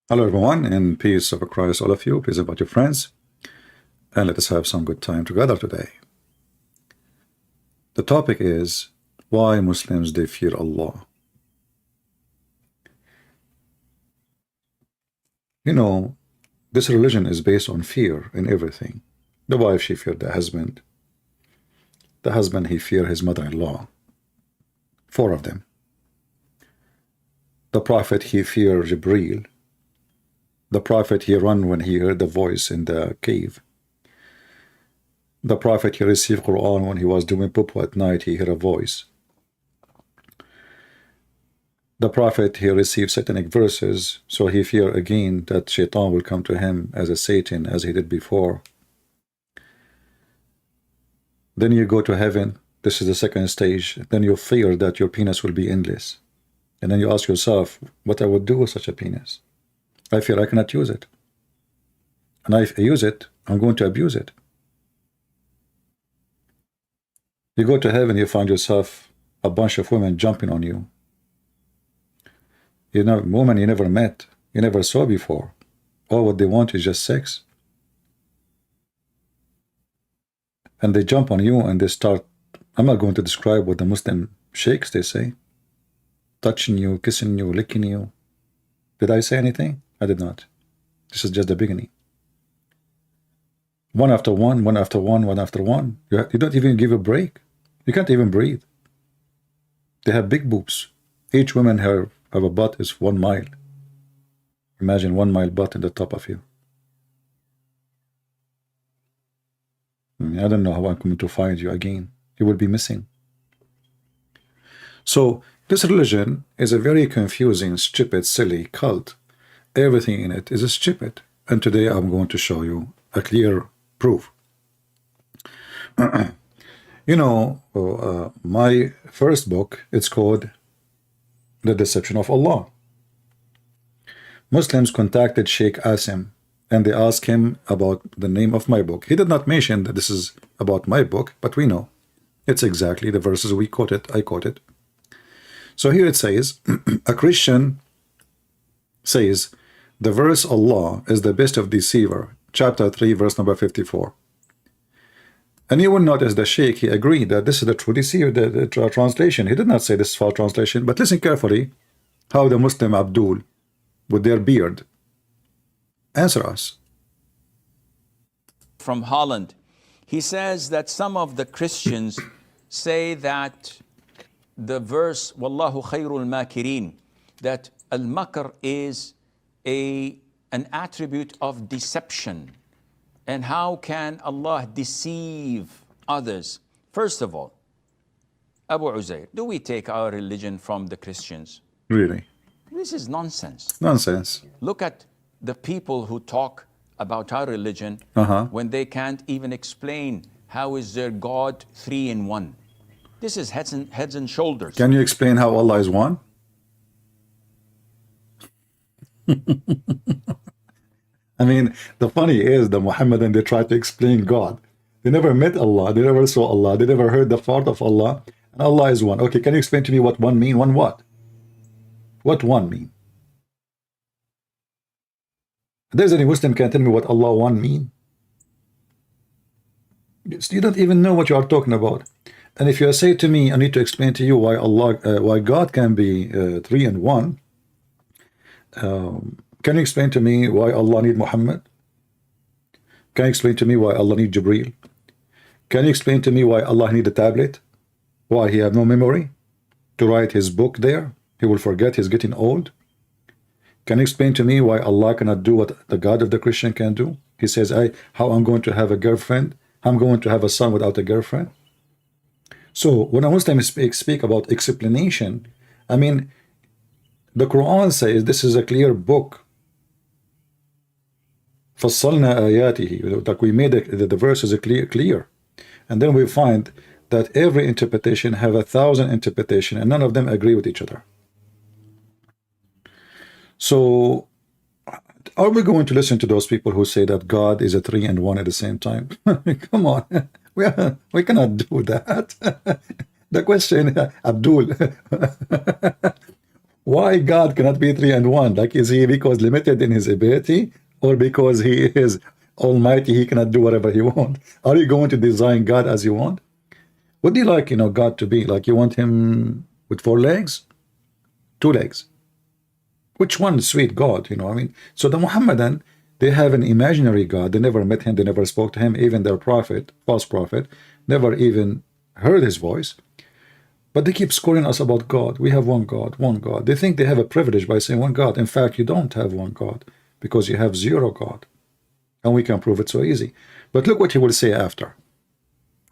Hello everyone, and peace of Christ all of you, peace about your friends, and let us have some good time together today. The topic is why Muslims they fear Allah. You know, this religion is based on fear in everything. The wife, she feared the husband. The husband, he feared his mother-in-law. 4 of them. The prophet, he feared Jibreel. The prophet, he ran when he heard the voice in the cave. The prophet, he received Quran when he was doing poo at night, he heard a voice. The prophet, he received satanic verses, so he feared again that Shaitan will come to him as a Satan as he did before. Then you go to heaven, this is the second stage, then you fear that your penis will be endless. And then you ask yourself, what I would do with such a penis? I fear I cannot use it. And if I use it, I'm going to abuse it. You go to heaven, you find yourself a bunch of women jumping on you. You know, women you never met, you never saw before. All what they want is just sex. And they jump on you and they start, I'm not going to describe what the Muslim sheikhs they say. Touching you, kissing you, licking you. Did I say anything? I did not. This is just the beginning. One after one, one after one, one after one. You don't even give a break. You can't even breathe. They have big boobs. Each woman have a butt is 1 mile. Imagine 1 mile butt in the top of you. I don't know how I'm going to find you again. You will be missing. So this religion is a very confusing, stupid, silly cult. Everything in it is stupid. And today I'm going to show you a clear proof. You know, my first book, it's called The Deception of Allah. Muslims contacted Sheikh Asim and they asked him about the name of my book. He did not mention that this is about my book, but we know it's exactly the verses we quoted. I quoted. So here it says, a Christian says, the verse Allah is the best of deceiver, chapter 3, verse number 54. And you will notice the Sheikh, he agreed that this is the true deceiver, the translation. He did not say this is false translation, but listen carefully how the Muslim Abdul, with their beard, answer us. From Holland, he says that some of the Christians say that the verse Wallahu khayrul makirin, that al-makr is an attribute of deception. And how can Allah deceive others? First of all, Abu Uzair, do we take our religion from the Christians? Really? This is nonsense. Nonsense. Look at the people who talk about our religion when they can't even explain how is their God 3 in 1. This is heads and shoulders. Can you explain how Allah is one? I mean, the funny is the Muhammadan, they try to explain God. They never met Allah, they never saw Allah, they never heard the part of Allah, and Allah is one. Okay, can you explain to me what one mean? One what? What one mean? If there's any Muslim can tell me what Allah one mean? You don't even know what you are talking about. And if you say to me, I need to explain to you why Allah, why God can be 3 in 1. Can you explain to me why Allah need Muhammad? Can you explain to me why Allah need Jibreel? Can you explain to me why Allah need a tablet? Why he have no memory to write his book there? He will forget, he's getting old. Can you explain to me why Allah cannot do what the God of the Christian can do? He says, how I'm going to have a girlfriend? I'm going to have a son without a girlfriend. So when a Muslim speak about explanation, I mean, the Quran says this is a clear book. فَصَّلْنَا آيَاتِهِ, like we made the verses clear. And then we find that every interpretation have 1,000 interpretation and none of them agree with each other. So are we going to listen to those people who say that God is a 3 in 1 at the same time? Come on, we cannot do that. The question, Abdul, Why God cannot be 3-in-1? Like, is he because limited in his ability, or because he is almighty, he cannot do whatever he wants? Are you going to design God as you want? What do you like, God to be? Like, you want him with 4 legs? 2 legs? Which one is sweet God, I mean? So the Muhammadan, they have an imaginary God. They never met him. They never spoke to him. Even their prophet, false prophet, never even heard his voice. But they keep scoring us about God. We have one God, one God. They think they have a privilege by saying one God. In fact, you don't have one God, because you have 0 God. And we can prove it so easy. But look what he will say after,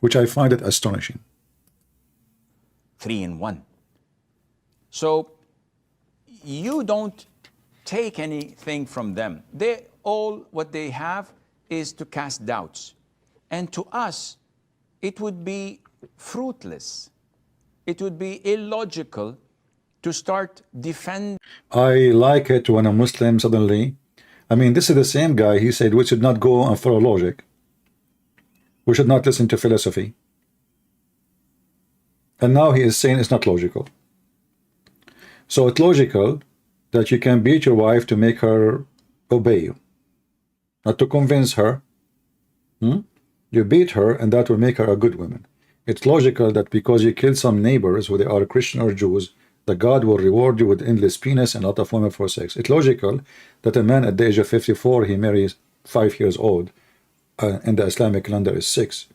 which I find it astonishing. 3-in-1. So you don't take anything from them. They all, what they have is to cast doubts. And to us, it would be fruitless. It would be illogical to start defending. I like it when a Muslim suddenly, I mean, this is the same guy, he said we should not go and follow logic. We should not listen to philosophy. And now he is saying it's not logical. So it's logical that you can beat your wife to make her obey you, not to convince her. You beat her, and that will make her a good woman. It's logical that because you kill some neighbors, whether they are Christian or Jews, that God will reward you with endless penis and a lot of women for sex. It's logical that a man at the age of 54, he marries 5 years old, and the Islamic calendar is 6.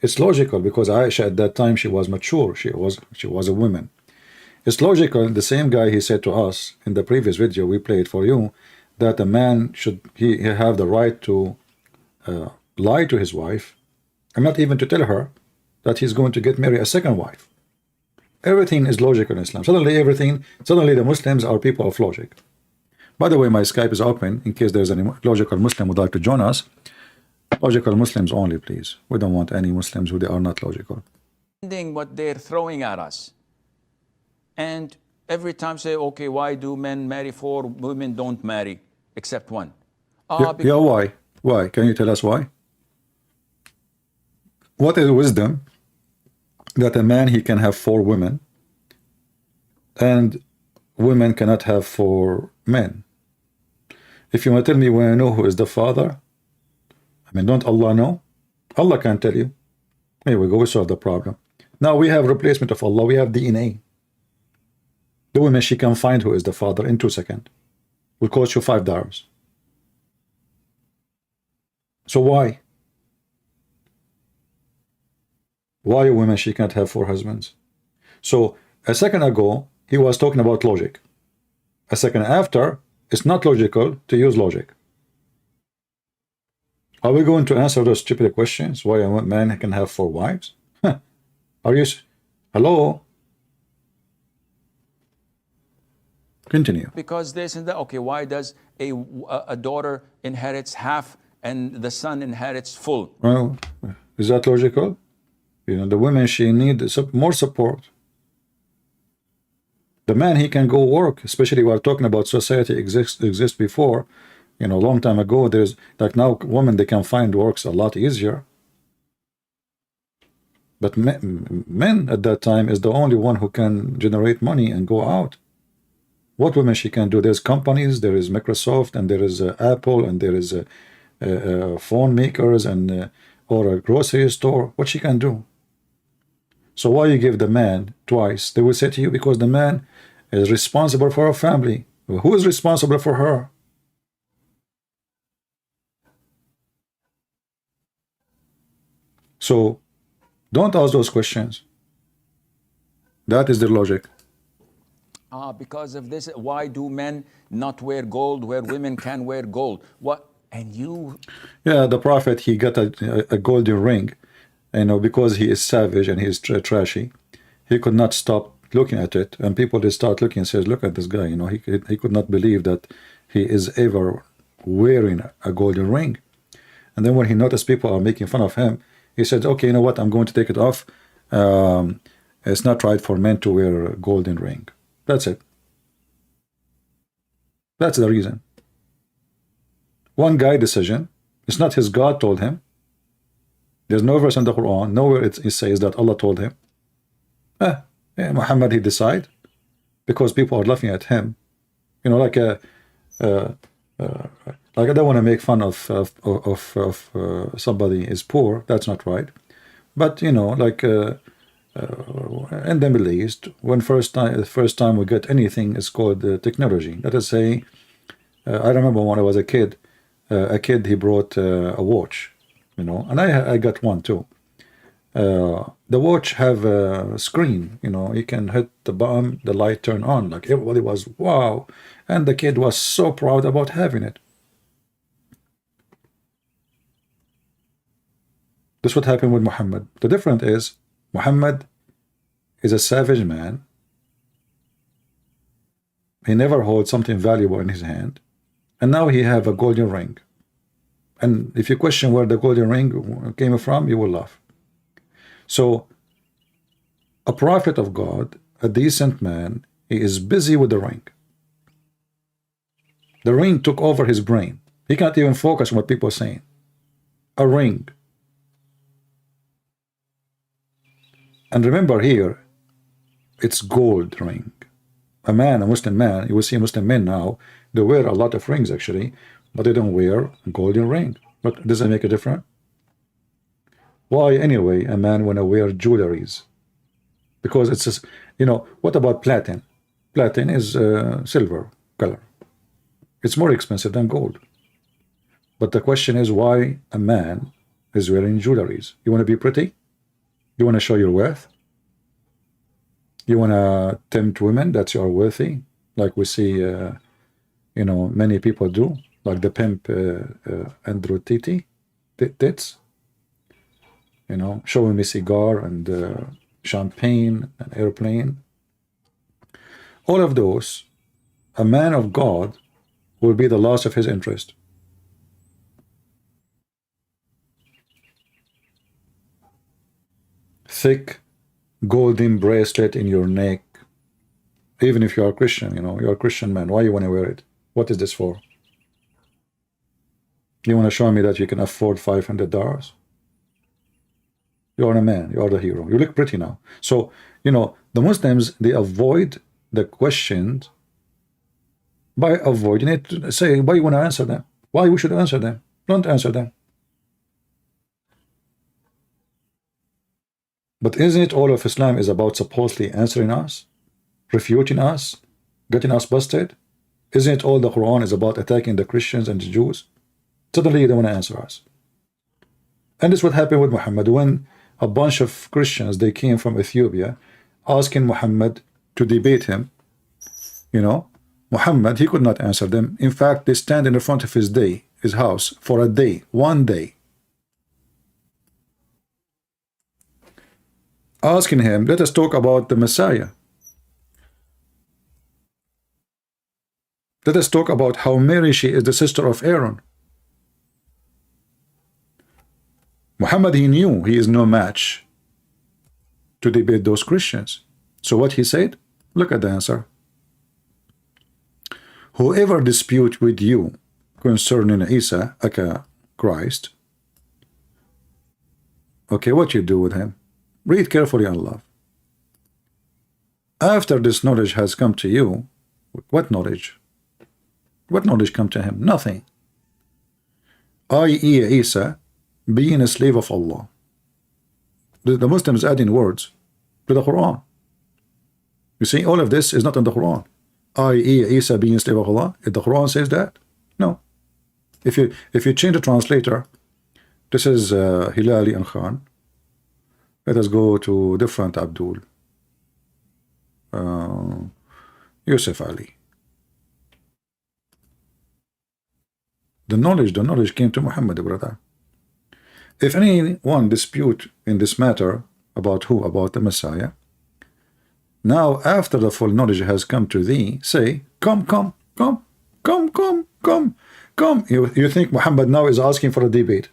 It's logical because Aisha at that time, she was mature. She was a woman. It's logical, the same guy, he said to us in the previous video we played for you, that a man should he have the right to lie to his wife, and not even to tell her that he's going to get married a second wife. Everything is logical in Islam. Suddenly the Muslims are people of logic. By the way, my Skype is open in case there's any logical Muslim would like to join us. Logical Muslims only, please. We don't want any Muslims who they are not logical. what they're throwing at us. And every time say, okay, why do men marry 4, women don't marry, except 1? Yeah, why? Why? Can you tell us why? What is wisdom that a man, he can have 4 women, and women cannot have 4 men? If you want to tell me when I know who is the father, I mean, don't Allah know? Allah can tell you. Here we go, we solve the problem. Now we have replacement of Allah, we have DNA. The woman, she can find who is the father in 2 seconds. Will cost you $5. So why? Why a woman, she can't have 4 husbands? So a second ago, he was talking about logic. A second after, it's not logical to use logic. Are we going to answer those stupid questions? Why a man can have 4 wives? Are you... Hello? Continue. Because this and that. Okay, why does a daughter inherits half and the son inherits full? Well, is that logical? The woman, she needs more support. The man, he can go work, especially we're talking about society exists before, a long time ago. There's like now women, they can find works a lot easier. But men at that time is the only one who can generate money and go out. What women she can do? There's companies, there is Microsoft, and there is Apple, and there is phone makers, and or a grocery store. What she can do? So why you give the man twice? They will say to you, because the man is responsible for a family. Well, who is responsible for her? So don't ask those questions. That is the logic. Because of this, why do men not wear gold where women can wear gold? What? And you... Yeah, the prophet, he got a golden ring, because he is savage and he is trashy. He could not stop looking at it, and people, they start looking and says, look at this guy, he could not believe that he is ever wearing a golden ring. And then when he noticed people are making fun of him, he said, okay, you know what, I'm going to take it off. It's not right for men to wear a golden ring. That's it. That's the reason. One guy decision. It's not his God told him. There's no verse in the Quran, nowhere it says that Allah told him. Muhammad, he decide. because people are laughing at him. You know, uh, like I don't want to make fun of somebody is poor. That's not right. But you know, like in the Middle East, when the first time we get anything is called technology. Let us say, I remember when I was a kid he brought a watch, you know, and I got one too. The watch have a screen, you know, you can hit the button, the light turn on. Like everybody was wow, and the kid was so proud about having it. This what happened with Muhammad. The difference is Muhammad is a savage man. He never holds something valuable in his hand, and now he have a golden ring. And if you question where the golden ring came from, you will laugh. So a prophet of God, a decent man, he is busy with the ring. The ring took over his brain. He can't even focus on what people are saying. A ring. And remember here, it's gold ring. A Muslim man, you will see Muslim men now, they wear a lot of rings actually, but they don't wear a golden ring. But does it make a difference? Why anyway a man wanna wear jewelries? Because it's just, you know, what about platinum? Platinum is silver color. It's more expensive than gold. But the question is why a man is wearing jewelries? You want to be pretty? You want to show your worth? You want to tempt women that you are worthy? Like we see, you know, many people do, like the pimp Andrew Tits. You know, showing me cigar and champagne and airplane. All of those, a man of God will be the loss of his interest. Thick golden bracelet in your neck. Even if you are Christian, you know, you're a Christian man. Why you want to wear it? What is this for? You want to show me that you can afford $500? You are a man. You are the hero. You look pretty now. So, you know, the Muslims, they avoid the questions by avoiding it. Say, why you want to answer them? Why we should answer them? Don't answer them. But isn't it all of Islam is about supposedly answering us, refuting us, getting us busted? Isn't it all the Quran is about attacking the Christians and the Jews? Suddenly you don't want to answer us. And this is what happened with Muhammad when a bunch of Christians, they came from Ethiopia asking Muhammad to debate him. You know, Muhammad, he could not answer them. In fact, they stand in front of his house for a day, one day, asking him, let us talk about the Messiah. Let us talk about how Mary, she is the sister of Aaron. Muhammad, he knew he is no match to debate those Christians. So what he said? Look at the answer. Whoever dispute with you concerning Isa, aka Christ, okay, what you do with him? Read carefully and love. After this knowledge has come to you, what knowledge? What knowledge come to him? Nothing. I.e. Isa being a slave of Allah. The Muslims adding words to the Quran. You see, all of this is not in the Quran. I.e. Isa being a slave of Allah. If the Quran says that, no. If you change the translator, this is Hilali and Khan. Let us go to different Abdul. Yusuf Ali. The knowledge came to Muhammad, brother. If anyone dispute in this matter about who? About the Messiah. Now, after the full knowledge has come to thee, say, come. You think Muhammad now is asking for a debate?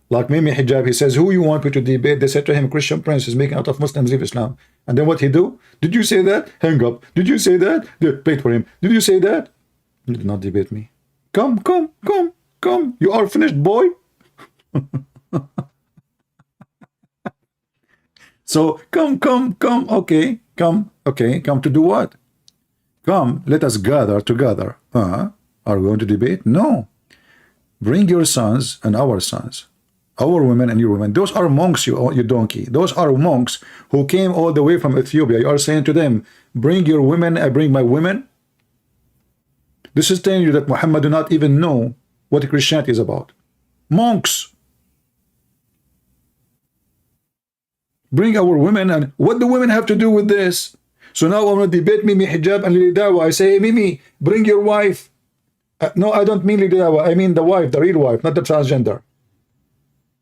Like Mimi Hijab, he says, who you want me to debate? They said to him, Christian Prince is making out of Muslims leave Islam. And then what he do? Did you say that? Hang up. Did you say that? Wait for him. Did you say that? You did not debate me. Come. You are finished, boy. So come. Okay, come to do what? Come, let us gather together. Are we going to debate? No. Bring your sons and our sons, our women and your women. Those are monks, you donkey. Those are monks who came all the way from Ethiopia. You are saying to them, bring your women, I bring my women. This is telling you that Muhammad do not even know what Christianity is about. Monks. Bring our women, and what do women have to do with this? So now I want to debate Mimi hijab and Lili Dawa. I say, hey, Mimi, bring your wife. No, I don't mean Lili Dawa. I mean the wife, the real wife, not the transgender.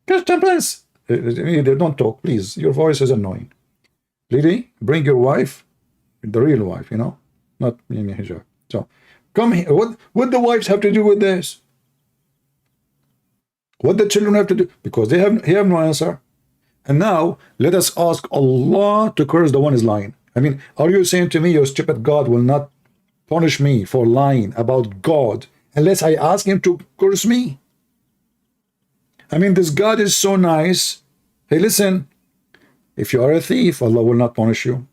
Please, don't talk, please. Your voice is annoying. Lily, bring your wife, the real wife, you know, not Mimi hijab. So come here. What the wives have to do with this? What the children have to do? Because they have no answer. And now let us ask Allah to curse the one who is lying. I mean, are you saying to me your stupid God will not punish me for lying about God unless I ask him to curse me? I mean, this God is so nice. Hey, listen, if you are a thief, Allah will not punish you.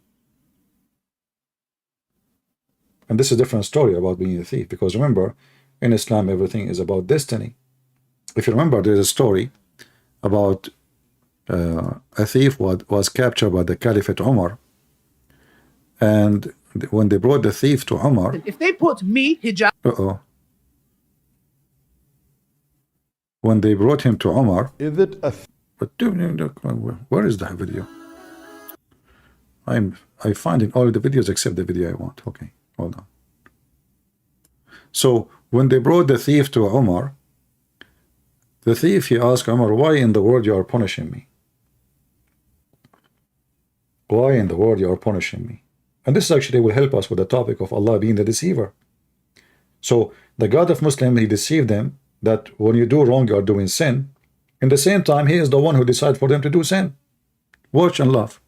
And this is a different story about being a thief, because remember, in Islam, everything is about destiny. If you remember, there's a story about a thief was captured by the Caliphate Umar, and when they brought the thief to Umar, if they put me hijab, when they brought him to Umar, Is it a but where is the video? I finding all the videos except the video I want. Okay, hold on. So when they brought the thief to Umar, the thief, he asked Umar, why in the world you are punishing me? Why in the world you are punishing me? And this actually will help us with the topic of Allah being the deceiver. So the God of Muslim, he deceived them that when you do wrong, you are doing sin. In the same time, he is the one who decides for them to do sin. Watch and laugh.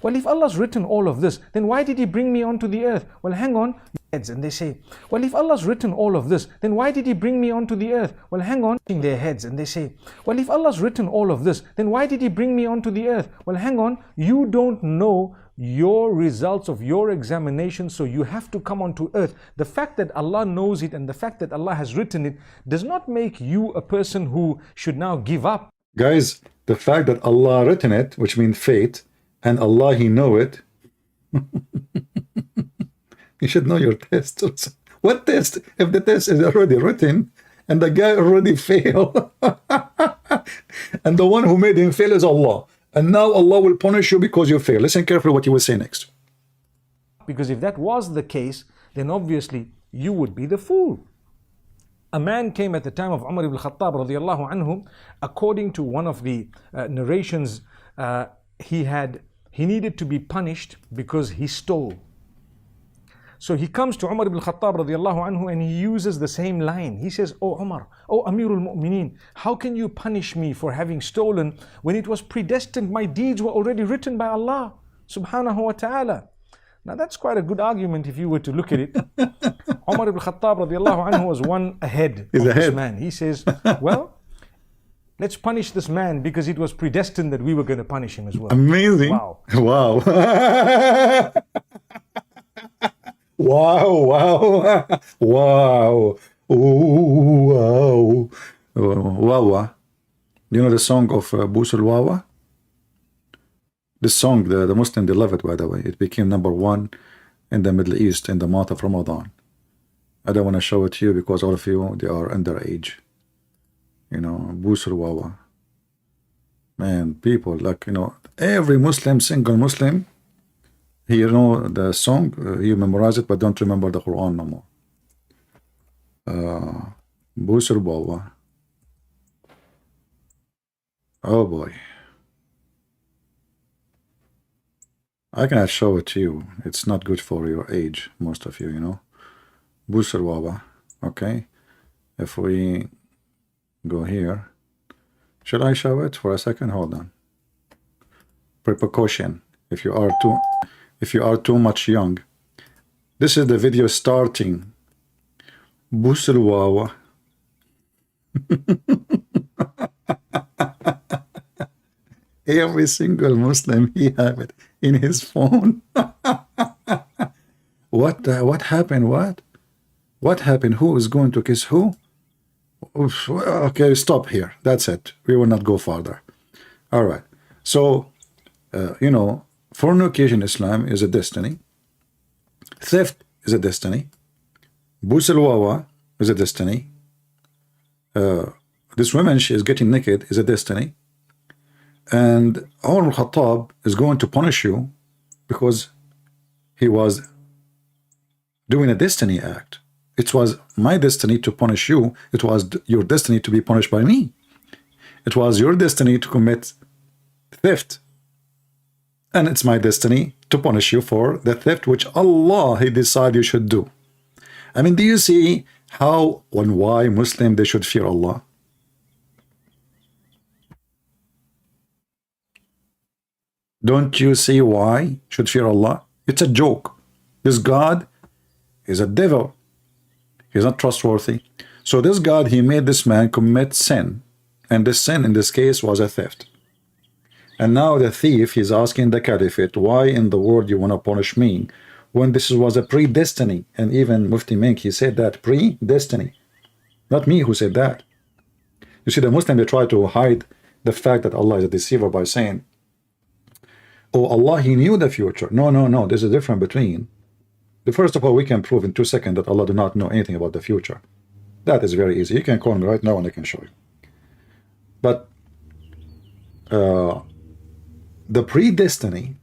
Well, if Allah's written all of this, then why did he bring me onto the earth? Well, hang on. And they say, well, if Allah's written all of this, then why did he bring me onto the earth? Well, hang on. Their heads, and they say, well, if Allah's written all of this, then why did he bring me onto the earth? Well, hang on. You don't know your results of your examination, so you have to come onto earth. The fact that Allah knows it and the fact that Allah has written it does not make you a person who should now give up. Guys, the fact that Allah written it, which means fate, and Allah, he know it, you should know your test also. What test? If the test is already written and the guy already failed, and the one who made him fail is Allah, and now Allah will punish you because you fail. Listen carefully what you will say next. Because if that was the case, then obviously you would be the fool. A man came at the time of Umar ibn Khattab radiallahu anhu. According to one of the narrations, he needed to be punished because he stole. So he comes to Umar ibn Khattab radiallahu anhu and he uses the same line. He says, oh Umar, oh Amirul Mu'mineen, how can you punish me for having stolen when it was predestined? My deeds were already written by Allah subhanahu wa ta'ala. Now that's quite a good argument if you were to look at it. Umar ibn Khattab radiallahu anhu was one ahead of this man. He says, well, let's punish this man because it was predestined that we were going to punish him as well. Amazing. Wow. Wow. Wow, wow, wow, ooh, wow, Wawa. You know the song of Busul Wawa? This song, the Muslim, they love it, by the way. It became #1 in the Middle East in the month of Ramadan. I don't want to show it to you because all of you, they are underage. You know, Busul Wawa. Man, people, like, you know, every Muslim, single Muslim, you know the song, you memorize it, but don't remember the Quran no more. Busur Bawa. Oh boy. I cannot show it to you. It's not good for your age, most of you, you know. Busur Bawa. Okay. If we go here, should I show it for a second? Hold on. Precaution. If you are too much young, this is the video starting. Busur Wawa. Every single Muslim, he have it. in his phone. What happened? What happened? Who is going to kiss who? Oof, okay, stop here. That's it. We will not go further. All right. So, fornication in Islam is a destiny. Theft is a destiny. Busalwawa is a destiny. This woman, she is getting naked, is a destiny. And Umar al-Khattab is going to punish you because he was doing a destiny act. It was my destiny to punish you. It was your destiny to be punished by me. It was your destiny to commit theft. And it's my destiny to punish you for the theft which Allah, He decided you should do. I mean, do you see how and why Muslim they should fear Allah? Don't you see why should fear Allah? It's a joke. This God is a devil. He's not trustworthy. So this God, he made this man commit sin. And this sin in this case was a theft. And now the thief, he's asking the caliphate, why in the world you want to punish me when this was a predestiny? And even Mufti Menk, he said that, predestiny. Not me who said that. You see, the Muslim, they try to hide the fact that Allah is a deceiver by saying, oh, Allah, he knew the future. No. There's a difference between. First of all, we can prove in 2 seconds that Allah did not know anything about the future. That is very easy. You can call me right now and I can show you. But the predestiny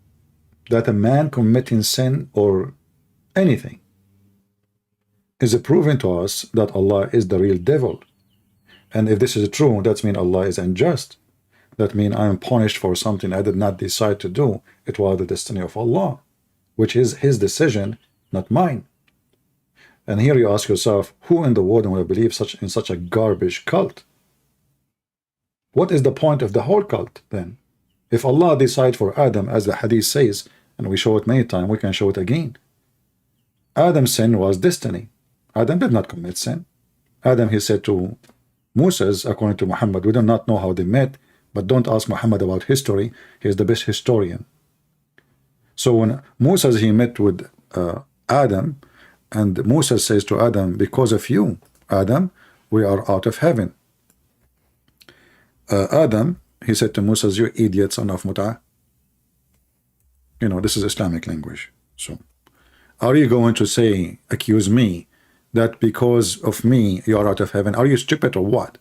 that a man committing sin or anything is proving to us that Allah is the real devil. And if this is true, that means Allah is unjust. That means I am punished for something I did not decide to do. It was the destiny of Allah, which is His decision, not mine. And here you ask yourself, who in the world will believe in such a garbage cult? What is the point of the whole cult then? If Allah decides for Adam, as the hadith says, and we show it many times, we can show it again. Adam's sin was destiny. Adam did not commit sin. Adam, he said to Moses, according to Muhammad, we do not know how they met, but don't ask Muhammad about history. He is the best historian. So when Moses, he met with Adam, and Moses says to Adam, because of you, Adam, we are out of heaven. Adam, he said to Moses, you idiot, son of Mut'ah. This is Islamic language. So, are you going to say, accuse me, that because of me, you are out of heaven? Are you stupid or what?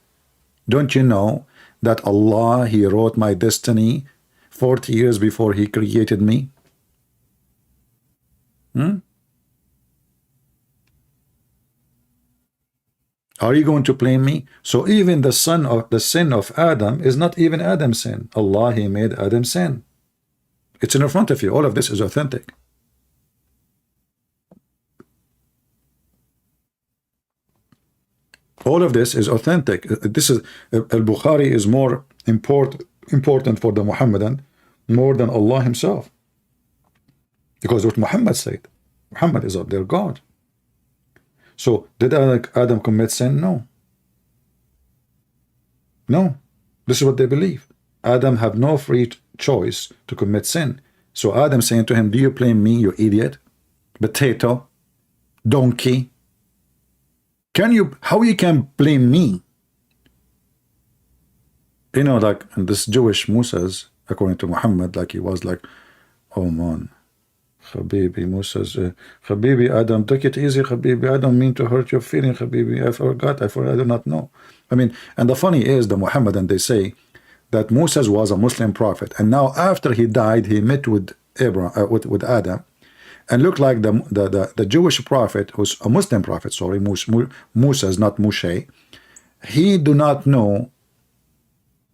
Don't you know that Allah, He wrote my destiny 40 years before He created me? Are you going to blame me? So even the sin of Adam is not even Adam's sin. Allah, He made Adam sin. It's in front of you. All of this is authentic. All of this is authentic. This is Al-Bukhari is more important for the Muhammadan more than Allah Himself. Because what Muhammad said, Muhammad is their God. So did Adam commit sin? No. No. This is what they believe. Adam have no free choice to commit sin. So Adam saying to him, do you blame me, you idiot? Potato? Donkey? How you can blame me? Like this Jewish Moses, according to Muhammad, like he was like, oh man, Habibi, Moses, Habibi, Adam, take it easy, Habibi, I don't mean to hurt your feeling, Habibi, I do not know. I mean, and the funny is, the Muhammadan, they say that Moses was a Muslim prophet, and now after he died, he met with with Adam, and looked like the Jewish prophet, who's a Muslim prophet, sorry, Moses, not Moshe, he do not know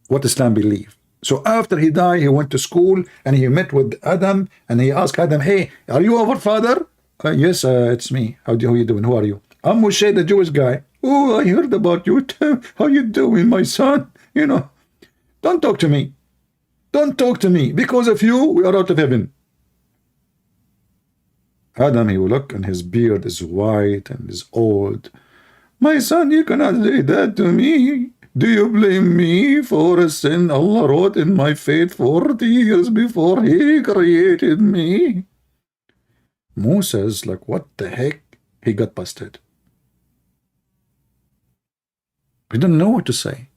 what Islam believe. So after he died, he went to school and he met with Adam and he asked Adam, hey, are you our father? Yes, it's me. How you doing? Who are you? I'm Moshe, the Jewish guy. Oh, I heard about you. How you doing, my son? Don't talk to me. Don't talk to me. Because of you, we are out of heaven. Adam, he will look and his beard is white and is old. My son, you cannot say that to me. Do you blame me for a sin Allah wrote in my fate 40 years before He created me? Moses, like, what the heck? He got busted. He didn't know what to say.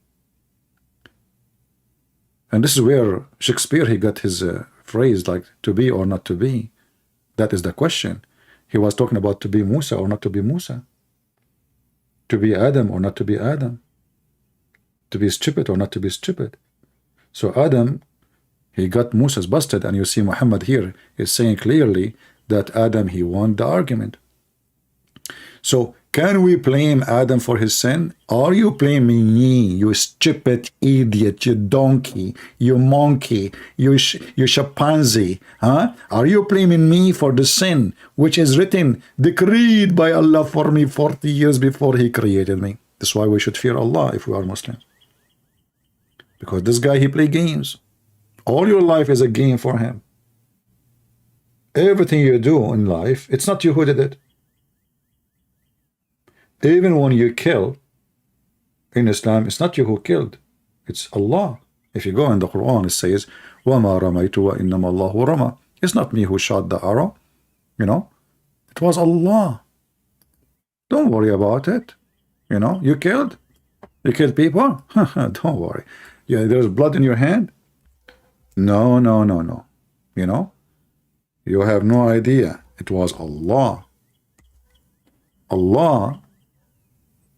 And this is where Shakespeare, he got his phrase, like, to be or not to be. That is the question. He was talking about to be Musa or not to be Musa. To be Adam or not to be Adam. To be stupid or not to be stupid. So Adam, he got Moses busted, and you see Muhammad here is saying clearly that Adam, he won the argument. So can we blame Adam for his sin? Are you blaming me, you stupid idiot, you donkey, you monkey, you chimpanzee? Huh? Are you blaming me for the sin which is written, decreed by Allah for me 40 years before He created me? That's why we should fear Allah if we are Muslims. Because this guy, he play games. All your life is a game for him. Everything you do in life, it's not you who did it. Even when you kill in Islam, it's not you who killed, it's Allah. If you go in the Quran, it says, وَمَا رَمَيْتُ وَإِنَّمَا اللَّهُ رَمَى. It's not me who shot the arrow, you know. It was Allah. Don't worry about it. You know, you killed people. Don't worry. Yeah, there's blood in your hand. No. You know, you have no idea. It was Allah. Allah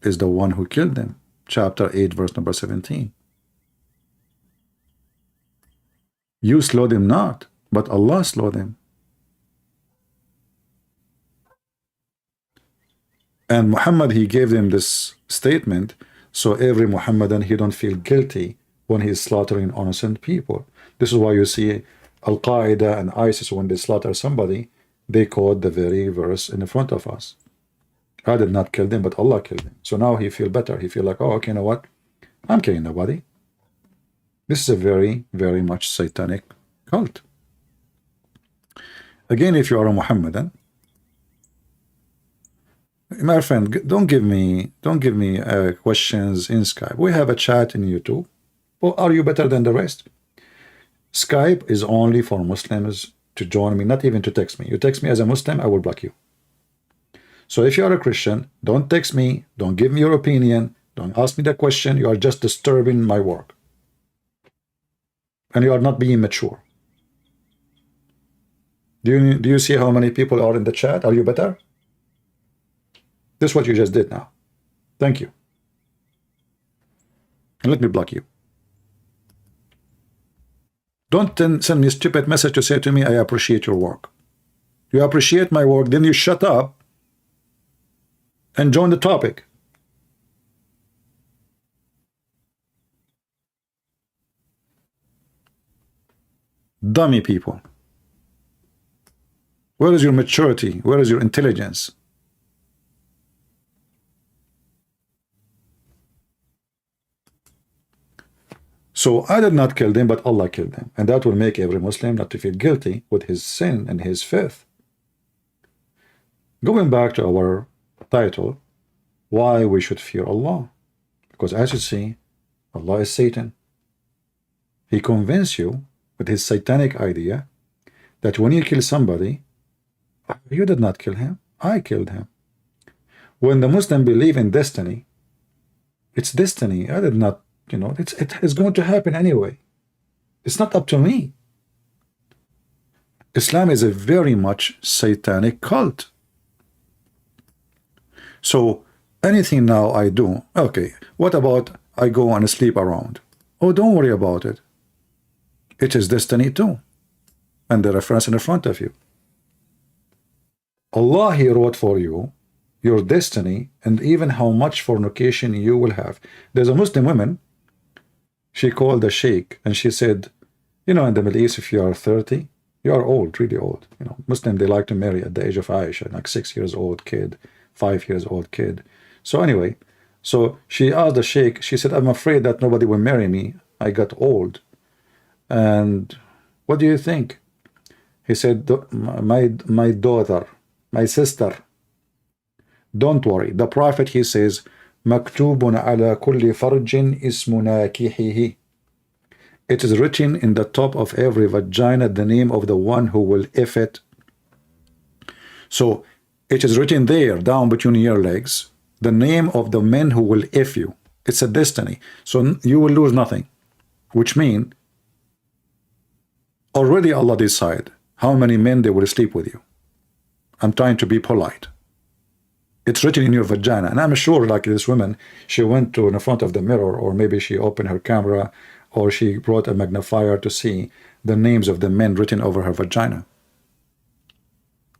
is the one who killed them. Chapter 8, verse number 17. You slowed him not, but Allah slowed him. And Muhammad, he gave them this statement, so every Muhammadan, he don't feel guilty when he's slaughtering innocent people. This is why you see Al-Qaeda and ISIS, when they slaughter somebody, they quote the very verse in front of us. I did not kill them, but Allah killed them. So now he feel better. He feel like, oh, okay, you know what? I'm killing nobody. This is a very, very much satanic cult. Again, if you are a Muhammadan, my friend, don't give me questions in Skype. We have a chat in YouTube. Or are you better than the rest? Skype is only for Muslims to join me, not even to text me. You text me as a Muslim, I will block you. So if you are a Christian, don't text me, don't give me your opinion, don't ask me the question. You are just disturbing my work. And you are not being mature. Do you see how many people are in the chat? Are you better? This is what you just did now. Thank you. And let me block you. Don't then send me a stupid message to say to me, I appreciate your work. You appreciate my work, then you shut up and join the topic. Dummy people. Where is your maturity? Where is your intelligence? So I did not kill them, but Allah killed them. And that will make every Muslim not to feel guilty with his sin and his faith. Going back to our title, why we should fear Allah. Because as you see, Allah is Satan. He convinced you with his satanic idea that when you kill somebody, you did not kill him, I killed him. When the Muslim believe in destiny, it's destiny. I did not, you know, it is going to happen anyway. It's not up to me. Islam is a very much satanic cult. So anything now I do, okay, what about I go and sleep around? Oh, don't worry about it. It is destiny too. And the reference in front of you. Allah, He wrote for you your destiny and even how much fornication you will have. There's a Muslim woman, she called the sheikh and she said, you know, in the Middle East, if you are 30, you are old, really old. You know, Muslim, they like to marry at the age of Aisha, like 6 years old kid, 5 years old kid. So anyway, so she asked the sheikh, she said, I'm afraid that nobody will marry me. I got old. And what do you think? He said, my daughter, my sister, don't worry. The Prophet, he says, مكتوب على كل فرج اسم ناكحه. It is written in the top of every vagina the name of the one who will if it. So it is written there, down between your legs, the name of the men who will if you. It's a destiny. So you will lose nothing. Which means, already Allah decide how many men they will sleep with you. I'm trying to be polite. It's written in your vagina. And I'm sure, like this woman, she went to in front of the mirror, or maybe she opened her camera, or she brought a magnifier to see the names of the men written over her vagina.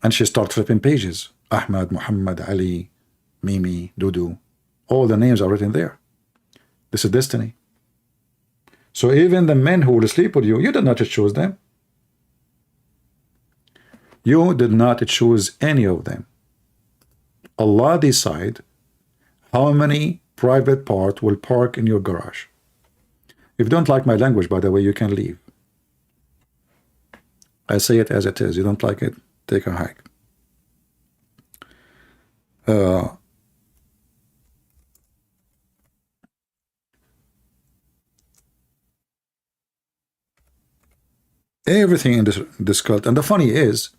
And she starts flipping pages. Ahmad, Muhammad, Ali, Mimi, Dudu. All the names are written there. This is destiny. So even the men who will sleep with you, you did not choose them. You did not choose any of them. Allah decide how many private part will park in your garage. If you don't like my language, by the way, you can leave. I say it as it is. You don't like it, take a hike. Everything in this cult. And the funny is,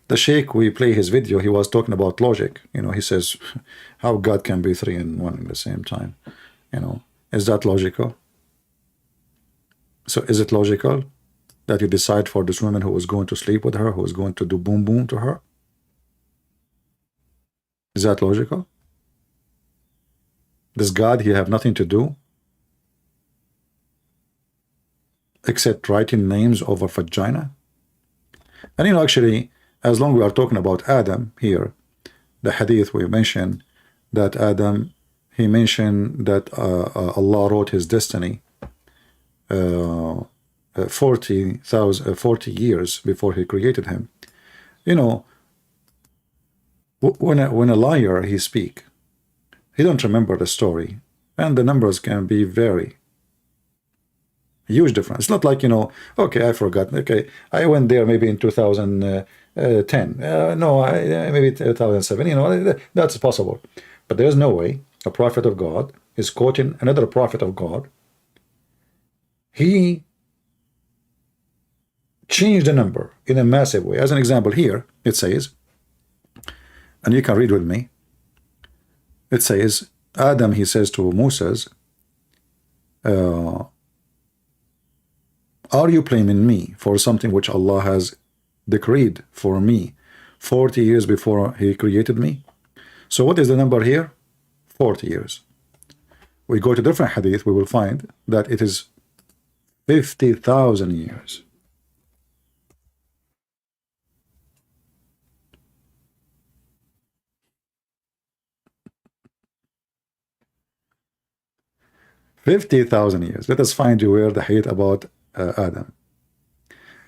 the Sheikh, we play his video, he was talking about logic. You know, he says, how God can be three and one at the same time. You know, is that logical? So is it logical that you decide for this woman who was going to sleep with her, who was going to do boom boom to her? Is that logical? Does God, he have nothing to do except writing names over vagina? And you know, actually, as long as we are talking about Adam here, the hadith we mentioned that Adam, he mentioned that Allah wrote his destiny 40 years before he created him. You know, when a liar he speak, he don't remember the story, and the numbers can be very huge difference. It's not like, you know, okay, I forgot. Okay, I went there maybe in 2010. No, maybe 2007. You know, that's possible. But there's no way a prophet of God is quoting another prophet of God. He changed the number in a massive way. As an example, here it says, and you can read with me. It says, Adam, he says to Moses, are you blaming me for something which Allah has decreed for me 40 years before he created me? So what is the number here? 40 years. We go to different hadith, we will find that it is 50,000 years. Let us find you where the hadith about Adam.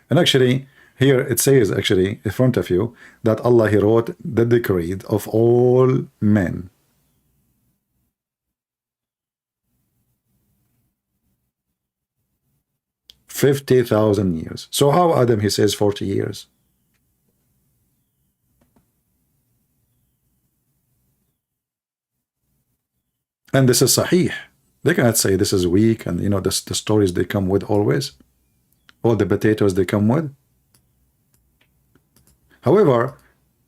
And actually, here it says, actually, in front of you, that Allah, he wrote the decree of all men. $50,000 So how Adam, he says 40 years? And this is sahih. They cannot say this is weak, and you know the stories they come with always, all the potatoes they come with. However,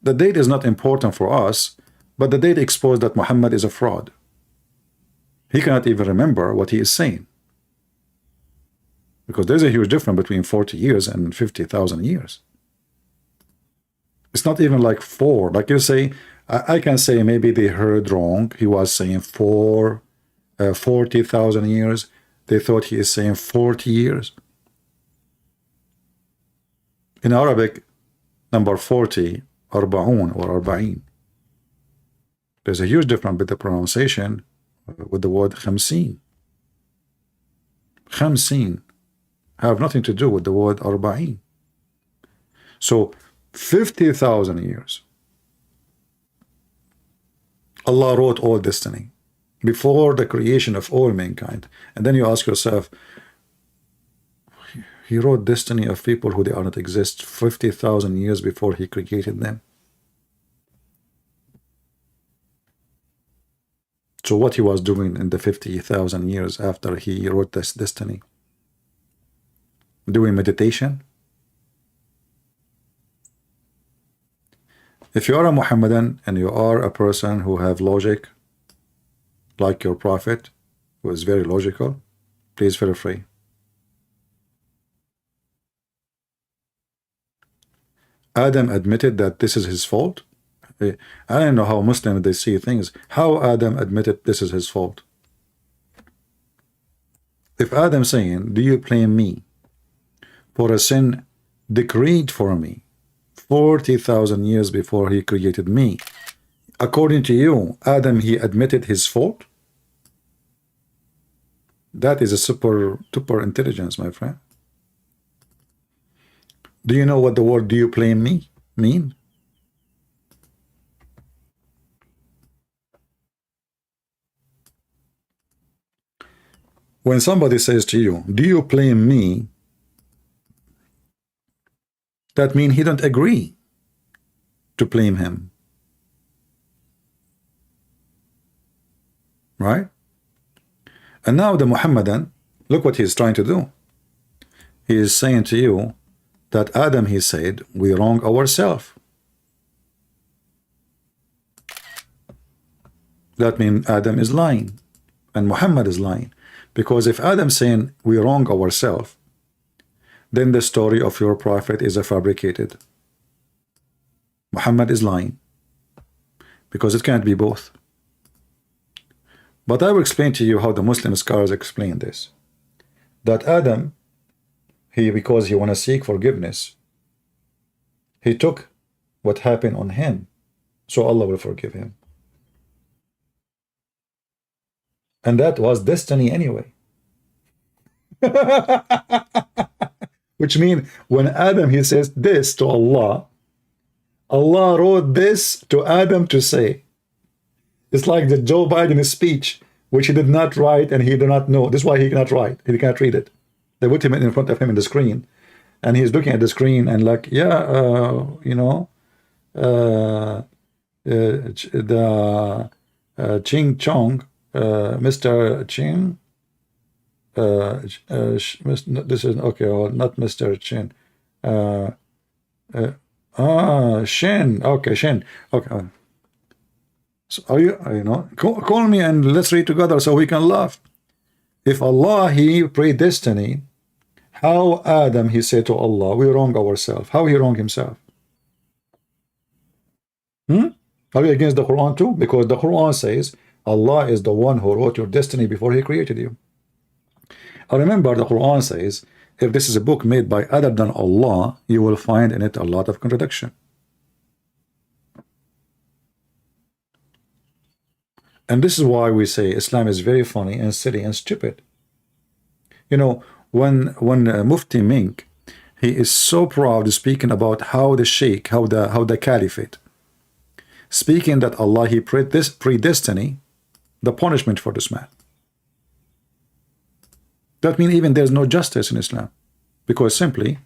the date is not important for us, but the date exposed that Muhammad is a fraud. He cannot even remember what he is saying, because there's a huge difference between 40 years and 50,000 years. It's not even like 4. Like you say, I can say maybe they heard wrong. He was saying 40,000 years. They thought he is saying 40 years. In Arabic, number 40, arba'un or arba'in. There's a huge difference with the pronunciation with the word khamseen. Khamseen have nothing to do with the word arba'in. So 50,000 years. Allah wrote all destiny before the creation of all mankind. And then you ask yourself, he wrote destiny of people who they are not exist 50,000 years before he created them. So what he was doing in the 50,000 years after he wrote this destiny? Doing meditation? If you are a Muhammadan and you are a person who have logic, like your prophet, who is very logical, please feel free. Adam admitted that this is his fault. I don't know how Muslims they see things. How Adam admitted this is his fault? If Adam saying, do you blame me for a sin decreed for me 40,000 years before he created me, according to you, Adam, he admitted his fault? That is a super intelligence, my friend. Do you know what the word "do you blame me" mean? When somebody says to you, "Do you blame me?" that means he don't agree to blame him, right? And now the Muhammadan, look what he's trying to do. He is saying to you that Adam, he said, we wrong ourselves. That means Adam is lying and Muhammad is lying. Because if Adam saying we wrong ourselves, then the story of your prophet is a fabricated. Muhammad is lying. Because it can't be both. But I will explain to you how the Muslim scholars explain this. That Adam, because he want to seek forgiveness, he took what happened on him, so Allah will forgive him. And that was destiny anyway. Which means when Adam, he says this to Allah, Allah wrote this to Adam to say. It's like the Joe Biden speech, which he did not write and he did not know. This is why he cannot write. He can't read it. They put him in front of him in the screen, and he's looking at the screen and like, yeah, you know, the Ching Chong, Mr. Ching, this is okay, well, not Mr. Chin, Shin, okay, Shin, okay. So are you know, call me and let's read together so we can laugh. If Allah, he predestined, how Adam, he said to Allah, we wrong ourselves. How he wrong himself? Are you against the Quran too? Because the Quran says Allah is the one who wrote your destiny before he created you. I remember the Quran says, if this is a book made by other than Allah, you will find in it a lot of contradiction. And this is why we say Islam is very funny and silly and stupid. You know, when Mufti Mink, he is so proud of speaking about how the Sheikh, how the Caliphate, speaking that Allah, he predestined the punishment for this man. That means even there's no justice in Islam, because simply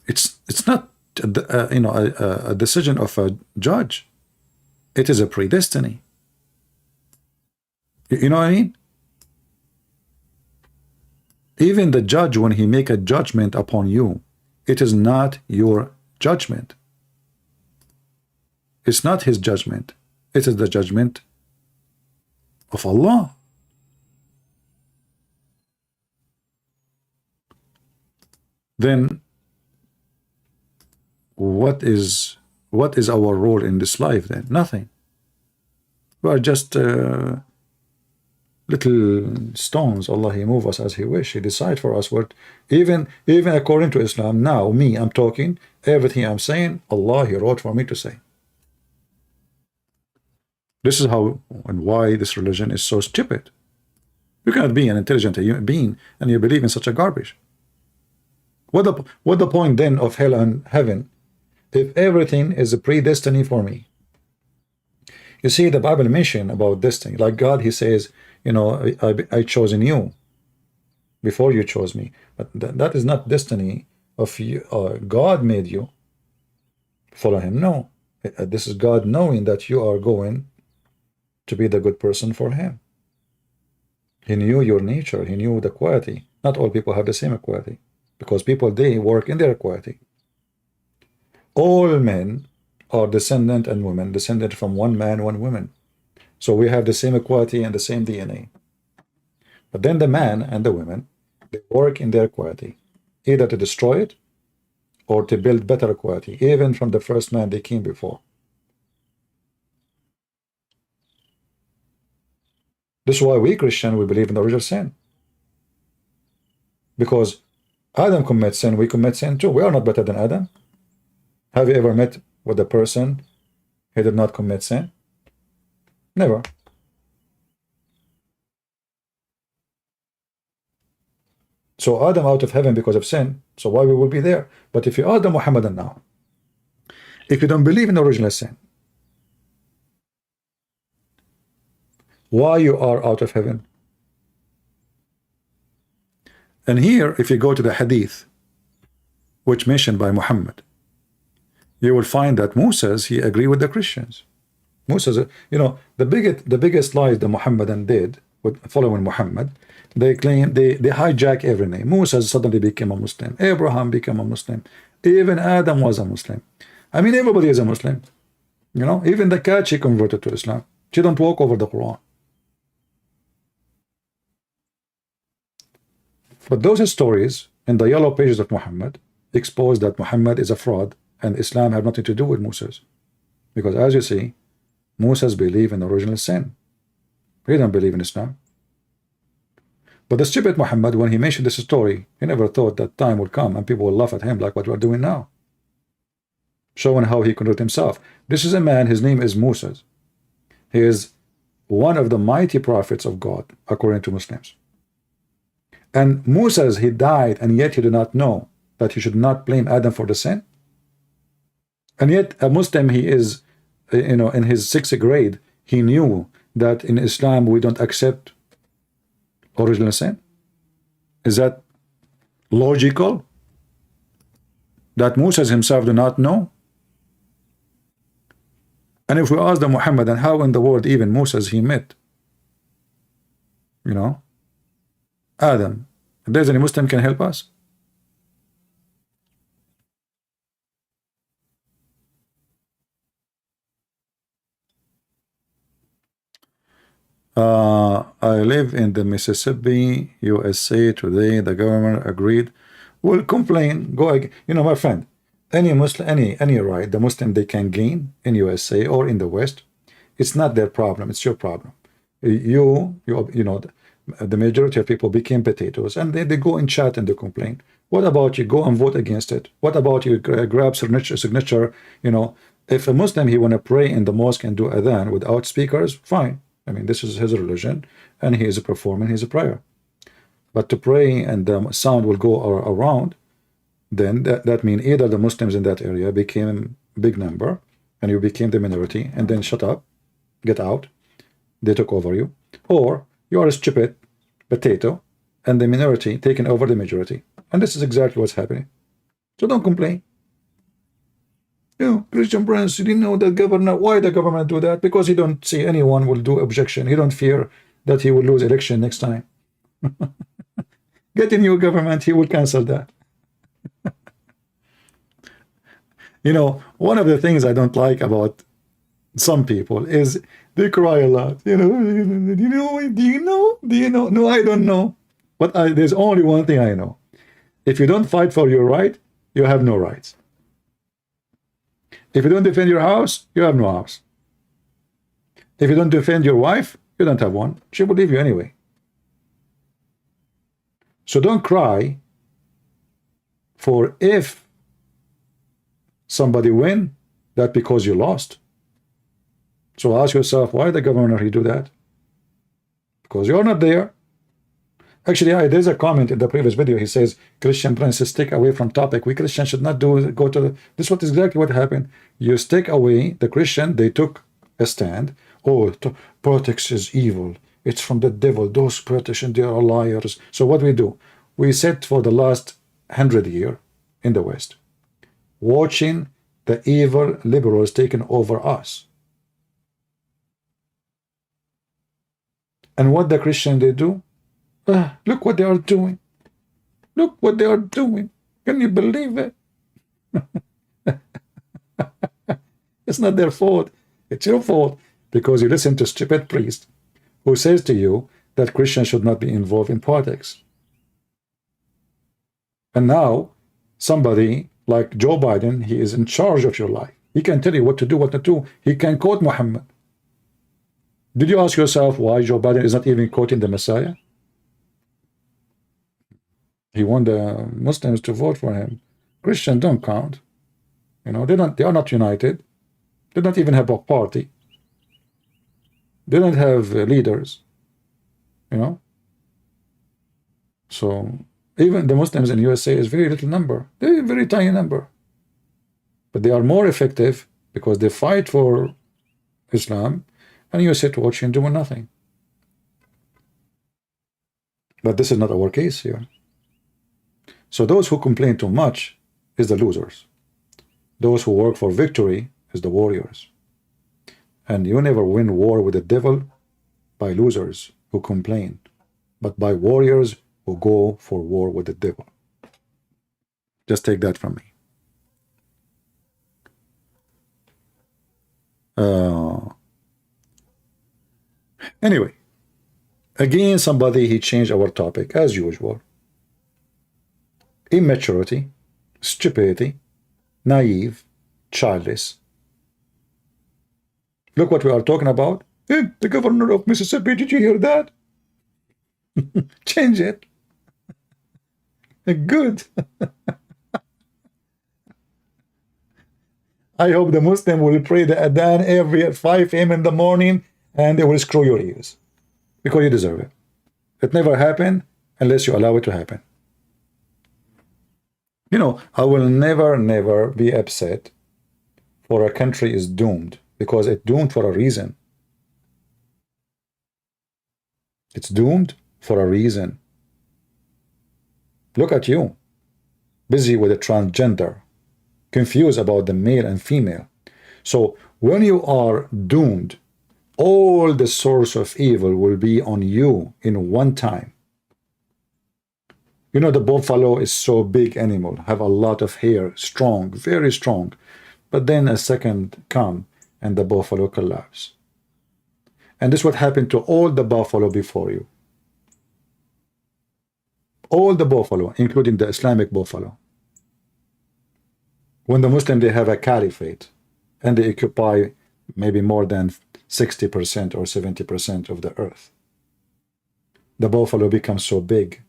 it's not a decision of a judge. It is a predestiny. You know what I mean? Even the judge, when he make a judgment upon you, it is not your judgment. It's not his judgment. It is the judgment of Allah. Then what is our role in this life then? Nothing. We are just little stones. Allah, he move us as he wish. He decide for us what, even according to Islam, now me, I'm talking, everything I'm saying, Allah, he wrote for me to say. This is how and why this religion is so stupid. You cannot be an intelligent human being and you believe in such a garbage. What the point then of hell and heaven if everything is a predestiny for me? You see, the Bible mention about destiny, like God, he says, you know, I chosen you before you chose me. But that is not destiny of you. God made you follow him. No, this is God knowing that you are going to be the good person for him. He knew your nature. He knew the quality. Not all people have the same quality, because people, they work in their quality. All men are descendant and women descended from one man, one woman. So we have the same quality and the same DNA. But then the man and the women, they work in their quality, either to destroy it or to build better quality, even from the first man they came before. This is why we Christian, we believe in the original sin. Because Adam commits sin, we commit sin too. We are not better than Adam. Have you ever met with a person who did not commit sin? Never. So Adam out of heaven because of sin, so why we will be there? But if you are the Muhammadan now, if you don't believe in original sin, why you are out of heaven? And here, if you go to the hadith, which mentioned by Muhammad, you will find that Moses, he agreed with the Christians. Moses, you know, the biggest lies the Muhammadan did with following Muhammad, they claim they hijack every name. Moses suddenly became a Muslim. Abraham became a Muslim. Even Adam was a Muslim. I mean, everybody is a Muslim. You know, even the cat, she converted to Islam. She don't walk over the Quran. But those stories in the yellow pages of Muhammad expose that Muhammad is a fraud and Islam have nothing to do with Moses. Because as you see, Moses believed in original sin. He didn't believe in Islam. But the stupid Muhammad, when he mentioned this story, he never thought that time would come and people will laugh at him like what we're doing now. Showing how he conducted himself. This is a man, his name is Moses. He is one of the mighty prophets of God, according to Muslims. And Moses, he died, and yet he did not know that he should not blame Adam for the sin. And yet a Muslim, he is, you know, in his 6th grade, he knew that in Islam we don't accept original sin. Is that logical? That Moses himself did not know? And if we ask the Muhammadan, how in the world even Moses he met, you know, Adam, if there's any Muslim can help us? I live in the Mississippi, USA. Today the government agreed. Will complain, go again. You know, my friend, any Muslim, any right the Muslim they can gain in USA or in the West, it's not their problem, it's your problem. You know, the majority of people became potatoes, and they go in chat and they complain. What about you go and vote against it? What about you grab signature? You know, if a Muslim he want to pray in the mosque and do adhan without speakers, fine. I mean, this is his religion, and he is performing his prayer. But to pray and the sound will go around, then that means either the Muslims in that area became a big number, and you became the minority, and then shut up, get out, they took over you, or you are a stupid potato, and the minority taking over the majority. And this is exactly what's happening. So don't complain. You know, Christian Prince, you didn't know that governor, why the government do that? Because he don't see anyone will do objection. He don't fear that he will lose election next time. Get a new government, he will cancel that. You know, one of the things I don't like about some people is they cry a lot. You know, do you know? No, I don't know. But there's only one thing I know. If you don't fight for your right, you have no rights. If you don't defend your house, you have no house. If you don't defend your wife, you don't have one. She will leave you anyway. So don't cry for if somebody win, that because you lost. So ask yourself, why the governor he do that? Because you're not there. Actually, there's a comment in the previous video. He says, Christian Princes, stick away from topic. We Christians should not go to the... This is what exactly what happened. You stick away. The Christian, they took a stand. Oh, politics is evil. It's from the devil. Those politicians, they are liars. So what we do? We sit for the last 100 years in the West, watching the evil liberals taking over us. And what the Christian they do? Look what they are doing. Look what they are doing. Can you believe it? It's not their fault. It's your fault because you listen to stupid priest who says to you that Christians should not be involved in politics. And now somebody like Joe Biden, he is in charge of your life. He can tell you what to do, what not to do. He can quote Muhammad. Did you ask yourself why Joe Biden is not even quoting the Messiah? He want the Muslims to vote for him. Christians don't count. You know, they are not united. They don't even have a party. They don't have leaders. You know. So even the Muslims in USA is very little number. They're a very tiny number. But they are more effective because they fight for Islam, and you sit watching doing nothing. But this is not our case here. So those who complain too much is the losers. Those who work for victory is the warriors. And you never win war with the devil by losers who complain, but by warriors who go for war with the devil. Just take that from me. Anyway, again, somebody, he changed our topic as usual. Immaturity, stupidity, naive, childish. Look what we are talking about. Hey, the governor of Mississippi, did you hear that? Change it. Good. I hope the Muslim will pray the Adhan every at 5 a.m. in the morning, and they will screw your ears because you deserve it. It never happened unless you allow it to happen. You know, I will never be upset for a country is doomed because it's doomed for a reason. It's doomed for a reason. Look at you, busy with a transgender, confused about the male and female. So when you are doomed, all the source of evil will be on you in one time. You know, the buffalo is so big animal, have a lot of hair, strong, very strong. But then a second come and the buffalo collapse. And this is what happened to all the buffalo before you. All the buffalo, including the Islamic buffalo. When the Muslim, they have a caliphate and they occupy maybe more than 60% or 70% of the earth. The buffalo becomes so big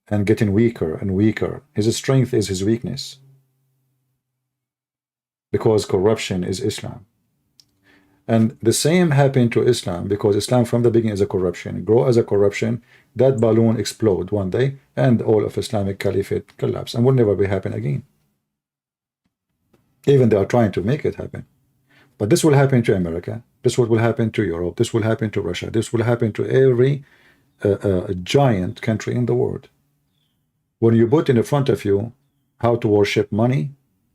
and getting weaker and weaker. His strength is his weakness. Because corruption is Islam. And the same happened to Islam because Islam from the beginning is a corruption. Grow as a corruption, that balloon explode one day and all of Islamic caliphate collapse and will never be happen again. Even they are trying to make it happen. But this will happen to America. This will happen to Europe. This will happen to Russia. This will happen to every giant country in the world. When you put in front of you how to worship money,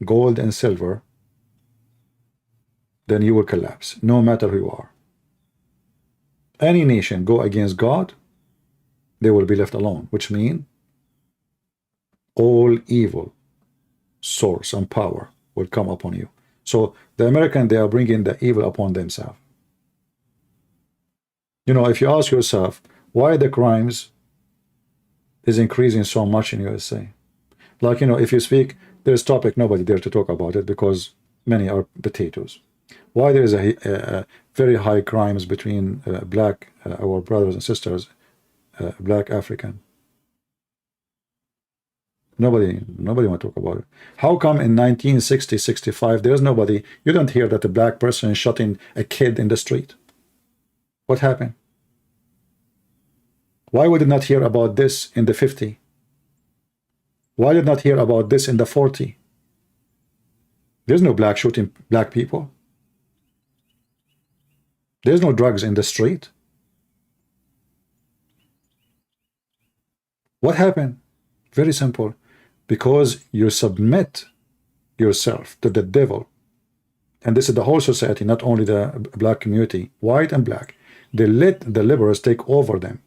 gold and silver, then you will collapse, no matter who you are. Any nation go against God, they will be left alone, which means all evil source and power will come upon you. So the American, they are bringing the evil upon themselves. You know, if you ask yourself why the crimes is increasing so much in USA, like, you know, if you speak, there's topic, nobody dare to talk about it because many are potatoes. Why there is a very high crimes between black, our brothers and sisters, black African? Nobody want to talk about it. How come in 1960, 65, there's nobody, you don't hear that a black person is shooting a kid in the street? What happened? Why we did not hear about this in the 50? Why did not hear about this in the 40? There's no black shooting black people. There's no drugs in the street. What happened? Very simple. Because you submit yourself to the devil. And this is the whole society, not only the black community, white and black. they let the liberals take over them.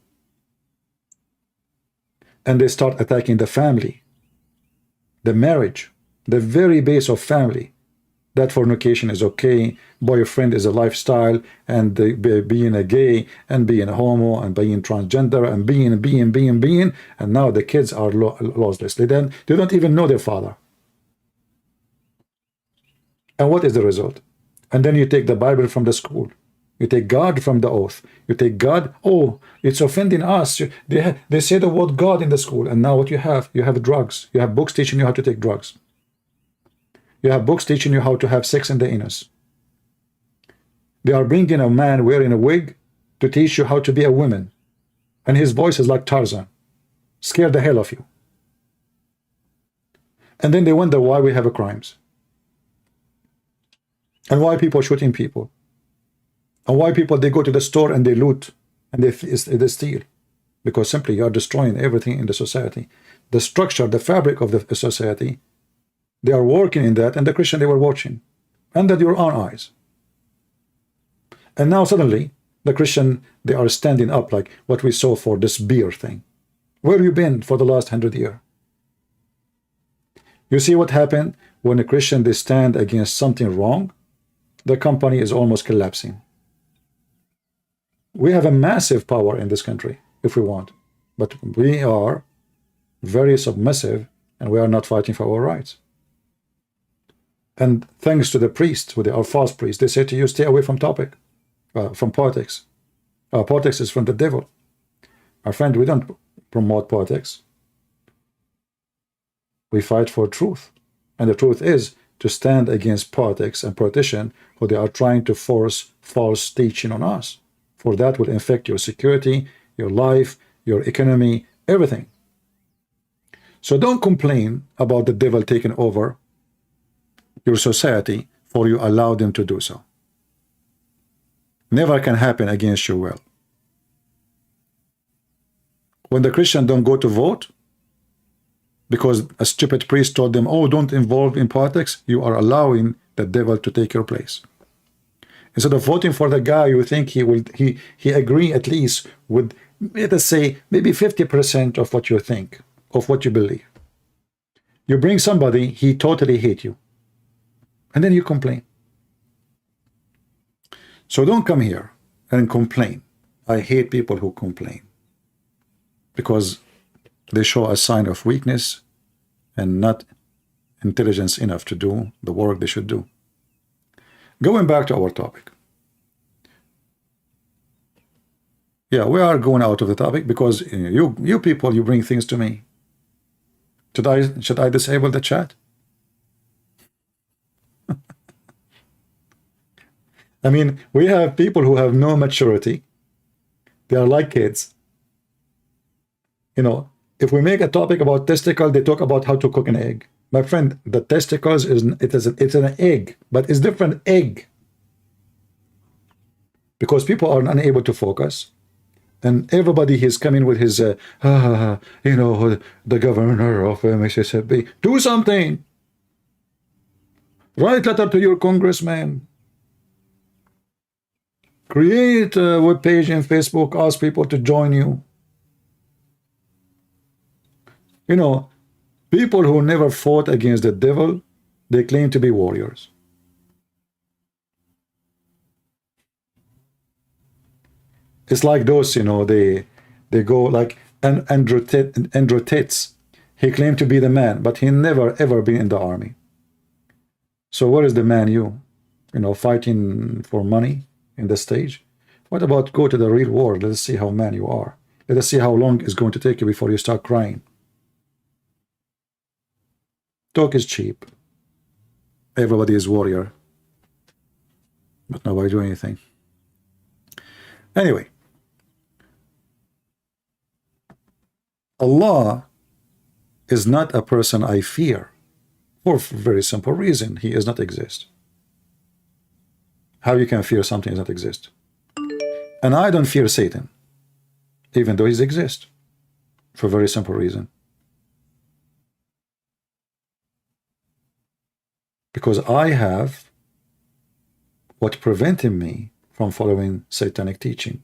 And they start attacking the family, the marriage, the very base of family. That fornication is okay, boyfriend is a lifestyle, and being a gay, and being a homo, and being transgender, and being, and now the kids are lossless. They don't even know their father. And what is the result? And then you take the Bible from the school. You take God from the oath. You take God, oh, it's offending us. They say the word God in the school. And now what you have drugs. You have books teaching you how to take drugs. You have books teaching you how to have sex in the anus. They are bringing a man wearing a wig to teach you how to be a woman. And his voice is like Tarzan. Scare the hell of you. And then they wonder why we have crimes. And why people shooting people. And why people, they go to the store and they loot and they steal. Because simply you are destroying everything in the society. The structure, the fabric of the society, they are working in that, and the Christian, they were watching. Under your own eyes. And now suddenly, the Christian, they are standing up like what we saw for this beer thing. Where have you been for the last 100 years? You see what happened when a Christian, they stand against something wrong? The company is almost collapsing. We have a massive power in this country, if we want. But we are very submissive, and we are not fighting for our rights. And thanks to the priests, who they are false priests, they say to you, stay away from from politics. Politics is from the devil. Our friend, we don't promote politics. We fight for truth. And the truth is to stand against politics and politicians who they are trying to force false teaching on us. For that will infect your security, your life, your economy, everything. So don't complain about the devil taking over your society, for you allow them to do so. Never can happen against your will. When the Christians don't go to vote, because a stupid priest told them, oh, don't involve in politics, you are allowing the devil to take your place. Instead of voting for the guy you think he agree at least with, let us say, maybe 50% of what you think, of what you believe. You bring somebody, he totally hate you. And then you complain. So don't come here and complain. I hate people who complain. Because they show a sign of weakness and not intelligence enough to do the work they should do. Going back to our topic. Yeah, we are going out of the topic because you people, you bring things to me. Should I disable the chat? I mean, we have people who have no maturity. They are like kids. You know, if we make a topic about testicle, they talk about how to cook an egg. My friend, the testicles it's an egg, but it's different egg. Because people are unable to focus. And everybody is coming with his, you know, the governor of Mississippi. Do something. Write letter to your congressman. Create a web page in Facebook. Ask people to join you. You know, people who never fought against the devil, they claim to be warriors. It's like those, you know, they go like Andrew Tate. He claimed to be the man, but he never ever been in the army. So where is the man you know, fighting for money in the stage? What about go to the real world? Let us see how man you are. Let us see how long it's going to take you before you start crying. Talk is cheap. Everybody is warrior. But nobody do anything. Anyway. Allah is not a person I fear. For a very simple reason. He does not exist. How you can fear something does not exist? And I don't fear Satan. Even though he exists. For a very simple reason. Because I have what prevented me from following satanic teaching.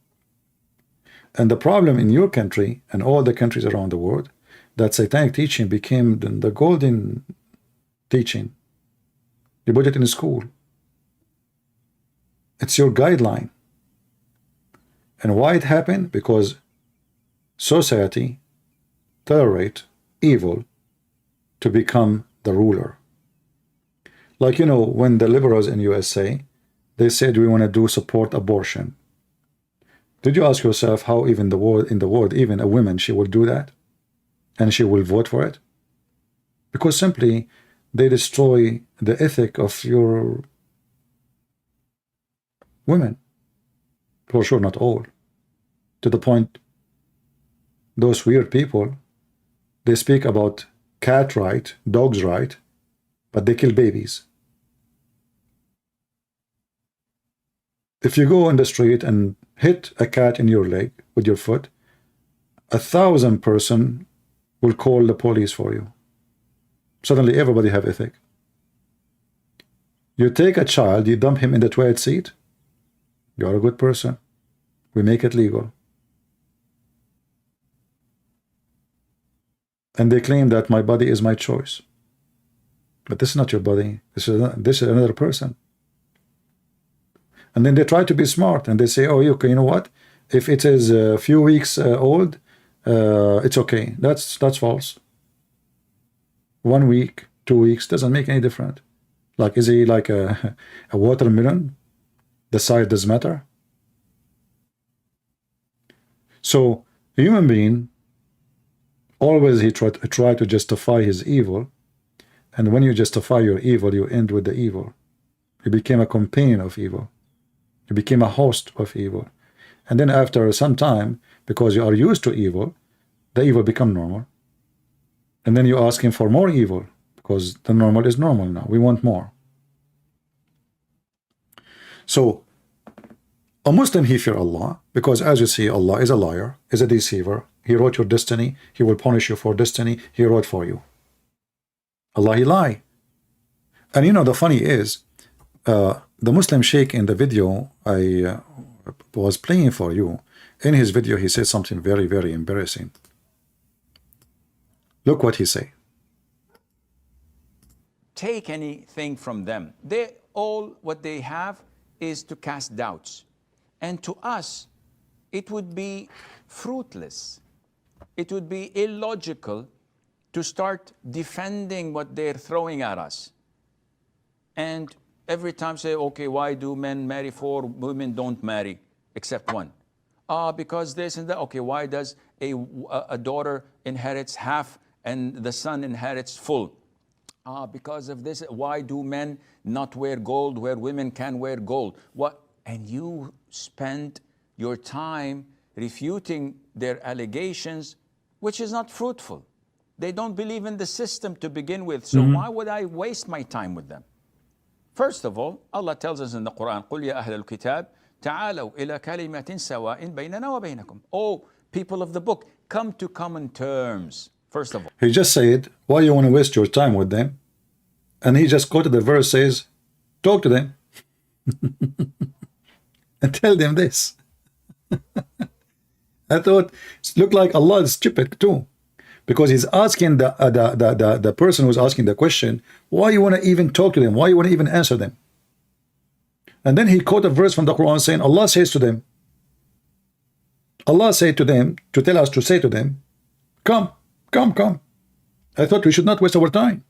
And the problem in your country and all the countries around the world, that satanic teaching became the golden teaching. You put it in school. It's your guideline. And why it happened? Because society tolerate evil to become the ruler. Like, you know, when the liberals in USA, they said we want to do support abortion. Did you ask yourself how even in the world, even a woman, she will do that? And she will vote for it? Because simply they destroy the ethic of your women. For sure, not all. To the point, those weird people, they speak about cat right, dog's right, but they kill babies. If you go on the street and hit a cat in your leg with your foot, 1,000 person will call the police for you. Suddenly everybody have ethic. You take a child, you dump him in the toilet seat, you're a good person. We make it legal. And they claim that my body is my choice. But this is not your body. This is another person. And then they try to be smart and they say, oh, okay, you know what? If it is a few weeks old, it's okay. That's false. 1 week, 2 weeks doesn't make any difference. Like, is he like a watermelon? The size does matter. So a human being, always he try to justify his evil. And when you justify your evil, you end with the evil. You became a companion of evil. You became a host of evil. And then after some time, because you are used to evil, the evil become normal. And then you ask him for more evil, because the normal is normal now. We want more. So a Muslim, he fear Allah, because as you see, Allah is a liar, is a deceiver. He wrote your destiny. He will punish you for destiny. He wrote for you. Allah, he lie. And you know, the funny is, the Muslim Sheikh in the video I was playing for you, in his video, he said something very, very embarrassing. Look what he say. Take anything from them. They all, what they have is to cast doubts. And to us, it would be fruitless. It would be illogical to start defending what they're throwing at us. And every time say, okay, why do men marry 4, women don't marry, except 1? Because this and that. Okay, why does a daughter inherits half and the son inherits full? Because of this. Why do men not wear gold where women can wear gold? What? And you spend your time refuting their allegations, which is not fruitful. They don't believe in the system to begin with. So why would I waste my time with them? First of all, Allah tells us in the Quran, قُلْ يَا أَهْلَ الْكِتَابِ تَعَالَوْا إِلَى كَلِمَةٍ سَوَاءٍ بَيْنَنَا وَبَيْنَكُمْ. Oh, people of the book, come to common terms. First of all. He just said, why you want to waste your time with them? And he just quoted the verse, says, talk to them. And tell them this. I thought, it looked like Allah is stupid too. Because he's asking the person who's asking the question, why you want to even talk to them? Why you want to even answer them? And then he quoted a verse from the Quran saying, Allah says to them, Allah said to them, to tell us to say to them, come, come, come. I thought we should not waste our time.